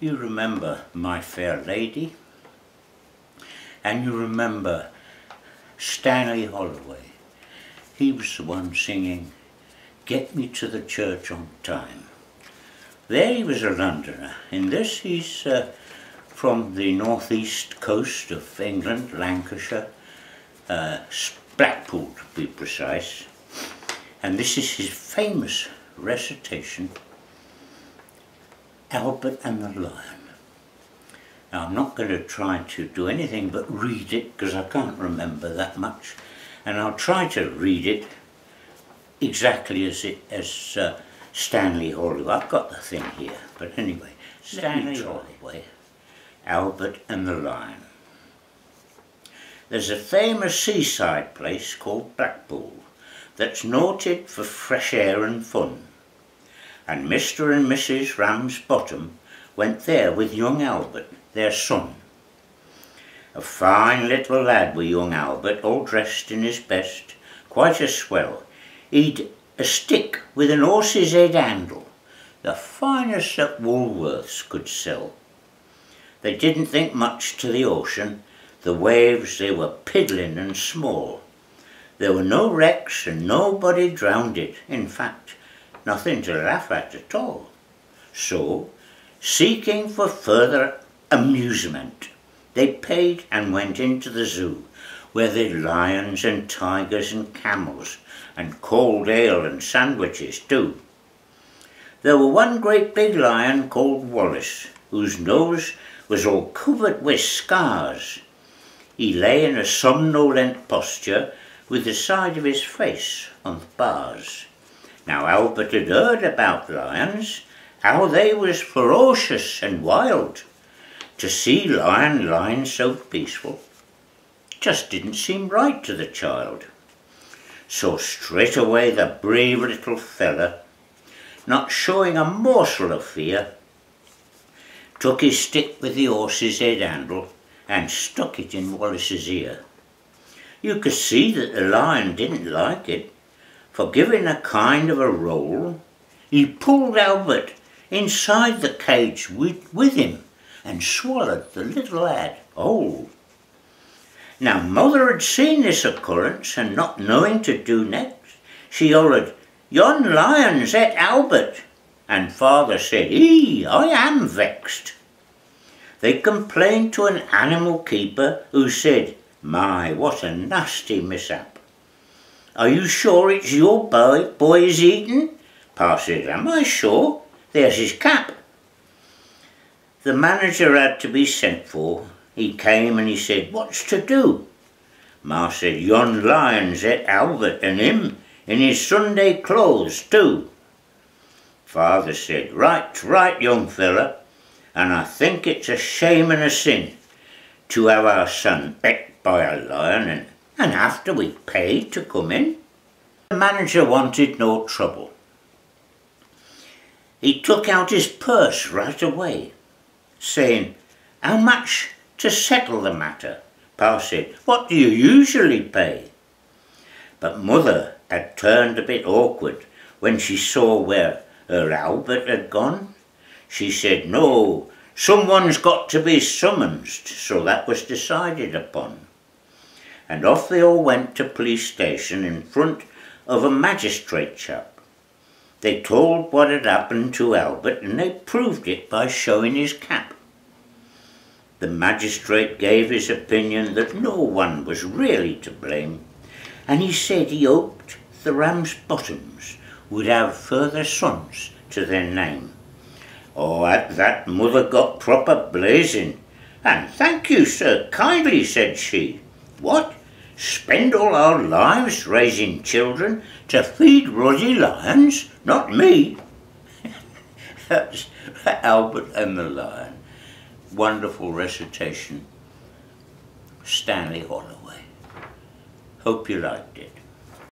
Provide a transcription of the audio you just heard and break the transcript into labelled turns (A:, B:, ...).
A: You remember My Fair Lady, and you remember Stanley Holloway. He was the one singing Get Me to the Church on Time. There he was a Londoner. In this he's from the northeast coast of England, Lancashire, Blackpool to be precise. And this is his famous recitation, Albert and the Lion. Now I'm not going to try to do anything but read it because I can't remember that much, and I'll try to read it exactly as Stanley Holloway. I've got the thing here, but anyway, Stanley Holloway, Albert and the Lion. There's a famous seaside place called Blackpool that's noted for fresh air and fun, and Mr. and Mrs. Ramsbottom went there with young Albert, their son. A fine little lad were young Albert, all dressed in his best, quite a swell. He'd a stick with an horse's head handle, the finest that Woolworths could sell. They didn't think much to the ocean, the waves they were piddling and small. There were no wrecks and nobody drowned it, in fact, nothing to laugh at all. So, seeking for further amusement, they paid and went into the zoo, where there were lions and tigers and camels, and cold ale and sandwiches too. There was one great big lion called Wallace, whose nose was all covered with scars. He lay in a somnolent posture with the side of his face on the bars. Now Albert had heard about lions, how they was ferocious and wild. To see lion lying so peaceful just didn't seem right to the child. So straight away the brave little fella, not showing a morsel of fear, took his stick with the horse's head handle and stuck it in Wallace's ear. You could see that the lion didn't like it, for giving a kind of a roll, he pulled Albert inside the cage with him and swallowed the little lad whole. Now mother had seen this occurrence, and not knowing to do next, she hollered, "Yon lion's et Albert," and father said, I am vexed." They complained to an animal keeper, who said, "My, what a nasty mishap. Are you sure it's your boy is eaten?" Pa said, "Am I sure? There's his cap." The manager had to be sent for. He came and he said, "What's to do?" Ma said, "Yon lion's et Albert, and him in his Sunday clothes too." Father said, Right, young fella, and I think it's a shame and a sin to have our son pecked by a lion and after we paid to come in." The manager wanted no trouble. He took out his purse right away, saying, "How much to settle the matter?" Pa said, "What do you usually pay?" But mother had turned a bit awkward when she saw where her Albert had gone. She said, "No, someone's got to be summoned," so that was decided upon. And off they all went to police station in front of a magistrate chap. They told what had happened to Albert, and they proved it by showing his cap. The magistrate gave his opinion that no one was really to blame, and he said he hoped the Ramsbottoms would have further sons to their name. Oh, at that mother got proper blazing. "And thank you, sir, kindly," said she. "What? Spend all our lives raising children to feed ruddy lions? Not me." That's Albert and the Lion. Wonderful recitation, Stanley Holloway. Hope you liked it.